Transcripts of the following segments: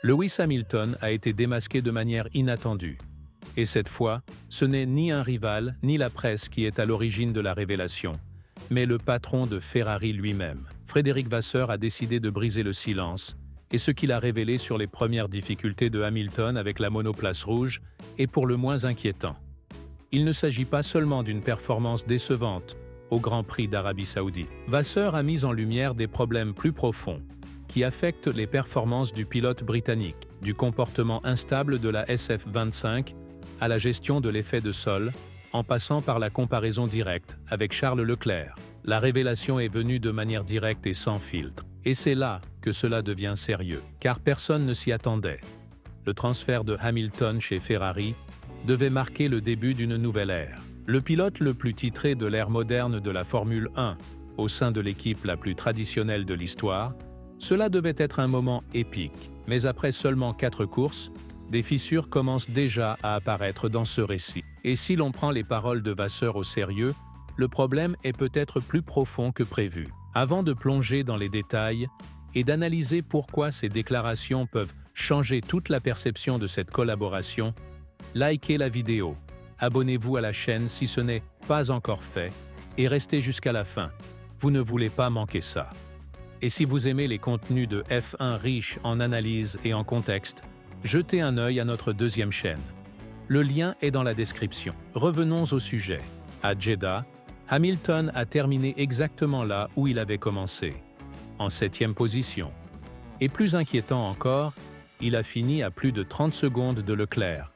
Lewis Hamilton a été démasqué de manière inattendue. Et cette fois, ce n'est ni un rival ni la presse qui est à l'origine de la révélation, mais le patron de Ferrari lui-même. Frédéric Vasseur a décidé de briser le silence, et ce qu'il a révélé sur les premières difficultés de Hamilton avec la monoplace rouge est pour le moins inquiétant. Il ne s'agit pas seulement d'une performance décevante au Grand Prix d'Arabie Saoudite. Vasseur a mis en lumière des problèmes plus profonds qui affectent les performances du pilote britannique, du comportement instable de la SF25 à la gestion de l'effet de sol, en passant par la comparaison directe avec Charles Leclerc. La révélation est venue de manière directe et sans filtre. Et c'est là que cela devient sérieux, car personne ne s'y attendait. Le transfert de Hamilton chez Ferrari devait marquer le début d'une nouvelle ère. Le pilote le plus titré de l'ère moderne de la Formule 1, au sein de l'équipe la plus traditionnelle de l'histoire, cela devait être un moment épique. Mais après seulement 4 courses, des fissures commencent déjà à apparaître dans ce récit. Et si l'on prend les paroles de Vasseur au sérieux, le problème est peut-être plus profond que prévu. Avant de plonger dans les détails et d'analyser pourquoi ces déclarations peuvent changer toute la perception de cette collaboration, likez la vidéo, abonnez-vous à la chaîne si ce n'est pas encore fait et restez jusqu'à la fin. Vous ne voulez pas manquer ça. Et si vous aimez les contenus de F1 riches en analyse et en contexte, jetez un œil à notre deuxième chaîne. Le lien est dans la description. Revenons au sujet. À Jeddah, Hamilton a terminé exactement là où il avait commencé, en 7e position. Et plus inquiétant encore, il a fini à plus de 30 secondes de Leclerc,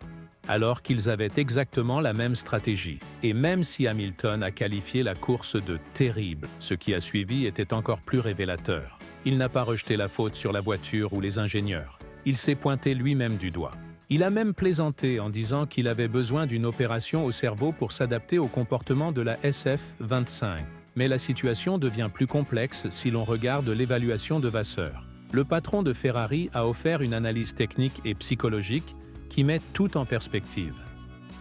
alors qu'ils avaient exactement la même stratégie. Et même si Hamilton a qualifié la course de terrible, ce qui a suivi était encore plus révélateur. Il n'a pas rejeté la faute sur la voiture ou les ingénieurs. Il s'est pointé lui-même du doigt. Il a même plaisanté en disant qu'il avait besoin d'une opération au cerveau pour s'adapter au comportement de la SF25. Mais la situation devient plus complexe si l'on regarde l'évaluation de Vasseur. Le patron de Ferrari a offert une analyse technique et psychologique qui met tout en perspective.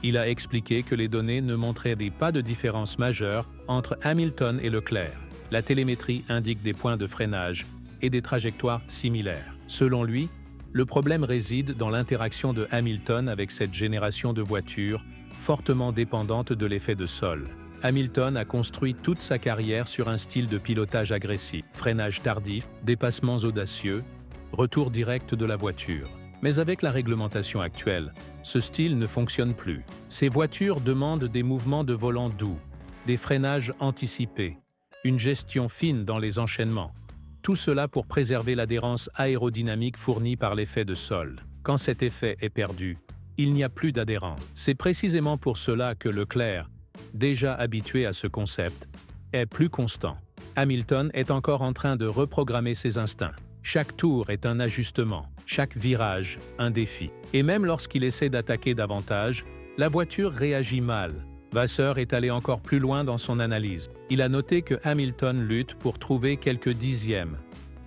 Il a expliqué que les données ne montraient pas de différence majeure entre Hamilton et Leclerc. La télémétrie indique des points de freinage et des trajectoires similaires. Selon lui, le problème réside dans l'interaction de Hamilton avec cette génération de voitures fortement dépendante de l'effet de sol. Hamilton a construit toute sa carrière sur un style de pilotage agressif, freinage tardif, dépassements audacieux, retour direct de la voiture. Mais avec la réglementation actuelle, ce style ne fonctionne plus. Ces voitures demandent des mouvements de volant doux, des freinages anticipés, une gestion fine dans les enchaînements. Tout cela pour préserver l'adhérence aérodynamique fournie par l'effet de sol. Quand cet effet est perdu, il n'y a plus d'adhérence. C'est précisément pour cela que Leclerc, déjà habitué à ce concept, est plus constant. Hamilton est encore en train de reprogrammer ses instincts. Chaque tour est un ajustement, chaque virage, un défi. Et même lorsqu'il essaie d'attaquer davantage, la voiture réagit mal. Vasseur est allé encore plus loin dans son analyse. Il a noté que Hamilton lutte pour trouver quelques dixièmes,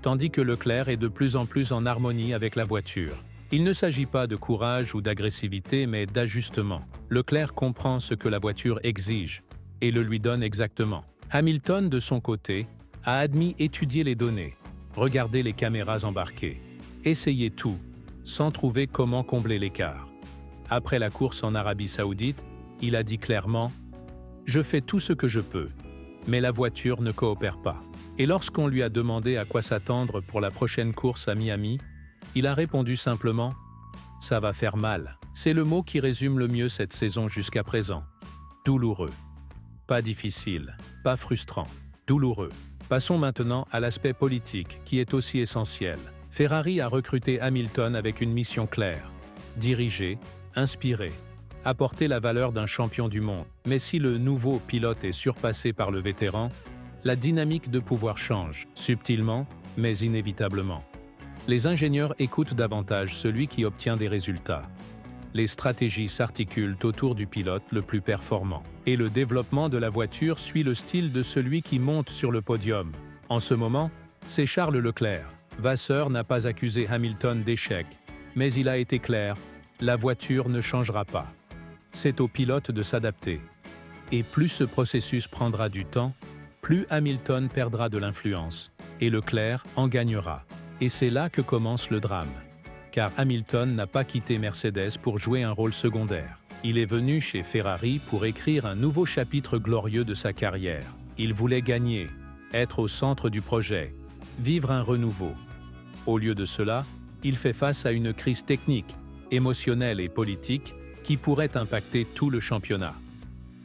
tandis que Leclerc est de plus en plus en harmonie avec la voiture. Il ne s'agit pas de courage ou d'agressivité, mais d'ajustement. Leclerc comprend ce que la voiture exige et le lui donne exactement. Hamilton, de son côté, a admis étudier les données, regarder les caméras embarquées, essayer tout, sans trouver comment combler l'écart. Après la course en Arabie Saoudite, il a dit clairement « Je fais tout ce que je peux, mais la voiture ne coopère pas ». Et lorsqu'on lui a demandé à quoi s'attendre pour la prochaine course à Miami, il a répondu simplement « Ça va faire mal ». C'est le mot qui résume le mieux cette saison jusqu'à présent. Douloureux. Pas difficile, pas frustrant, douloureux. Passons maintenant à l'aspect politique, qui est aussi essentiel. Ferrari a recruté Hamilton avec une mission claire. Diriger, inspirer, apporter la valeur d'un champion du monde. Mais si le nouveau pilote est surpassé par le vétéran, la dynamique de pouvoir change, subtilement, mais inévitablement. Les ingénieurs écoutent davantage celui qui obtient des résultats. Les stratégies s'articulent autour du pilote le plus performant. Et le développement de la voiture suit le style de celui qui monte sur le podium. En ce moment, c'est Charles Leclerc. Vasseur n'a pas accusé Hamilton d'échec, mais il a été clair, la voiture ne changera pas. C'est au pilote de s'adapter. Et plus ce processus prendra du temps, plus Hamilton perdra de l'influence, et Leclerc en gagnera. Et c'est là que commence le drame. car Hamilton n'a pas quitté Mercedes pour jouer un rôle secondaire. Il est venu chez Ferrari pour écrire un nouveau chapitre glorieux de sa carrière. Il voulait gagner, être au centre du projet, vivre un renouveau. Au lieu de cela, il fait face à une crise technique, émotionnelle et politique qui pourrait impacter tout le championnat.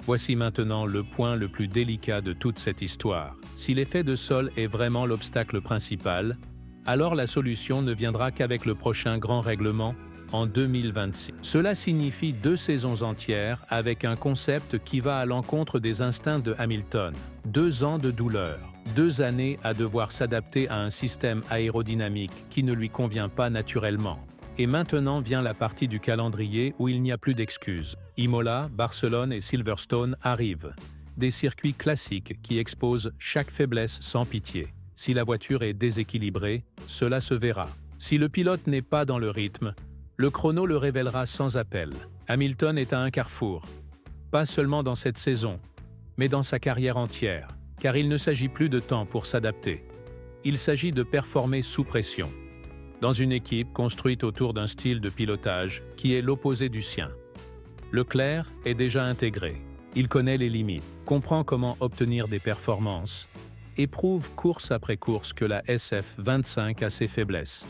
Voici maintenant le point le plus délicat de toute cette histoire. Si l'effet de sol est vraiment l'obstacle principal, alors la solution ne viendra qu'avec le prochain grand règlement en 2026. Cela signifie 2 saisons entières avec un concept qui va à l'encontre des instincts de Hamilton. 2 ans de douleur, 2 années à devoir s'adapter à un système aérodynamique qui ne lui convient pas naturellement. Et maintenant vient la partie du calendrier où il n'y a plus d'excuses. Imola, Barcelone et Silverstone arrivent. Des circuits classiques qui exposent chaque faiblesse sans pitié. Si la voiture est déséquilibrée, cela se verra. Si le pilote n'est pas dans le rythme, le chrono le révélera sans appel. Hamilton est à un carrefour. Pas seulement dans cette saison, mais dans sa carrière entière, car il ne s'agit plus de temps pour s'adapter. Il s'agit de performer sous pression, dans une équipe construite autour d'un style de pilotage qui est l'opposé du sien. Leclerc est déjà intégré. Il connaît les limites, comprend comment obtenir des performances et prouve course après course que la SF25 a ses faiblesses,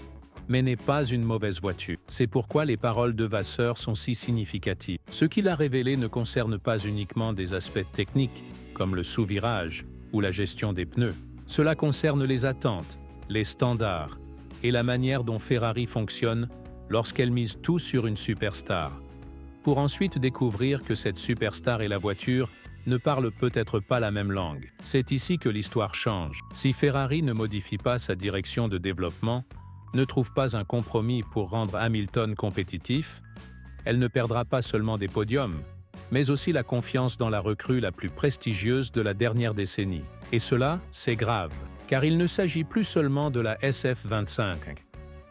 mais n'est pas une mauvaise voiture. C'est pourquoi les paroles de Vasseur sont si significatives. Ce qu'il a révélé ne concerne pas uniquement des aspects techniques, comme le sous-virage ou la gestion des pneus. Cela concerne les attentes, les standards et la manière dont Ferrari fonctionne lorsqu'elle mise tout sur une superstar, pour ensuite découvrir que cette superstar et la voiture ne parlent peut-être pas la même langue. C'est ici que l'histoire change. Si Ferrari ne modifie pas sa direction de développement, ne trouve pas un compromis pour rendre Hamilton compétitif, elle ne perdra pas seulement des podiums, mais aussi la confiance dans la recrue la plus prestigieuse de la dernière décennie. Et cela, c'est grave, car il ne s'agit plus seulement de la SF25,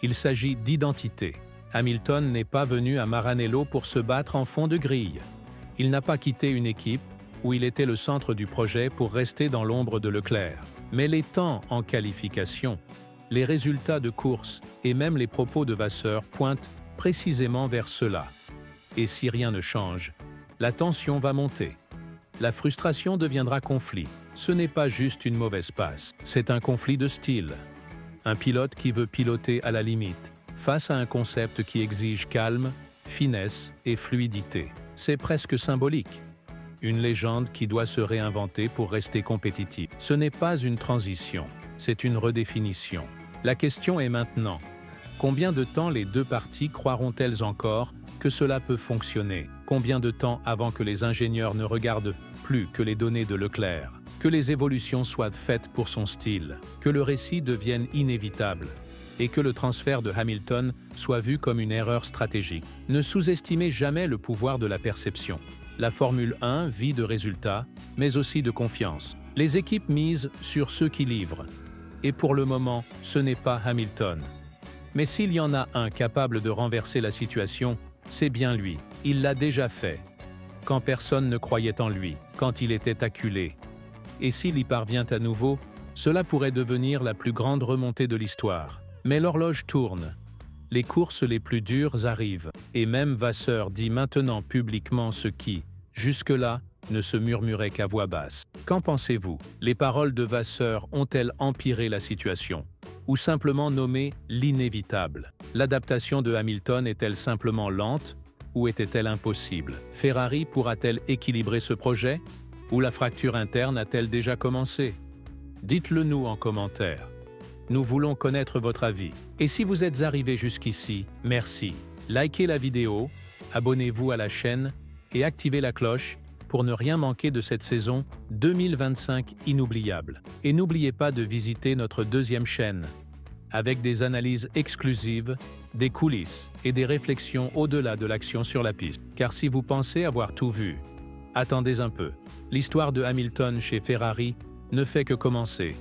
il s'agit d'identité. Hamilton n'est pas venu à Maranello pour se battre en fond de grille. Il n'a pas quitté une équipe où il était le centre du projet pour rester dans l'ombre de Leclerc. Mais les temps en qualification, les résultats de course et même les propos de Vasseur pointent précisément vers cela. Et si rien ne change, la tension va monter. La frustration deviendra conflit. Ce n'est pas juste une mauvaise passe, c'est un conflit de style. Un pilote qui veut piloter à la limite, face à un concept qui exige calme, finesse et fluidité. C'est presque symbolique. Une légende qui doit se réinventer pour rester compétitive. Ce n'est pas une transition, c'est une redéfinition. La question est maintenant, combien de temps les 2 parties croiront-elles encore que cela peut fonctionner? Combien de temps avant que les ingénieurs ne regardent plus que les données de Leclerc, que les évolutions soient faites pour son style, que le récit devienne inévitable et que le transfert de Hamilton soit vu comme une erreur stratégique? Ne sous-estimez jamais le pouvoir de la perception. La Formule 1 vit de résultats, mais aussi de confiance. Les équipes misent sur ceux qui livrent. Et pour le moment, ce n'est pas Hamilton. Mais s'il y en a un capable de renverser la situation, c'est bien lui. Il l'a déjà fait, quand personne ne croyait en lui, quand il était acculé. Et s'il y parvient à nouveau, cela pourrait devenir la plus grande remontée de l'histoire. Mais l'horloge tourne. Les courses les plus dures arrivent, et même Vasseur dit maintenant publiquement ce qui, jusque-là, ne se murmurait qu'à voix basse. Qu'en pensez-vous? Les paroles de Vasseur ont-elles empiré la situation? Ou simplement nommé l'inévitable? L'adaptation de Hamilton est-elle simplement lente, ou était-elle impossible? Ferrari pourra-t-elle équilibrer ce projet? Ou la fracture interne a-t-elle déjà commencé? Dites-le nous en commentaire. Nous voulons connaître votre avis. Et si vous êtes arrivé jusqu'ici, merci. Likez la vidéo, abonnez-vous à la chaîne et activez la cloche pour ne rien manquer de cette saison 2025 inoubliable. Et n'oubliez pas de visiter notre 2e chaîne, avec des analyses exclusives, des coulisses et des réflexions au-delà de l'action sur la piste. Car si vous pensez avoir tout vu, attendez un peu. L'histoire de Hamilton chez Ferrari ne fait que commencer.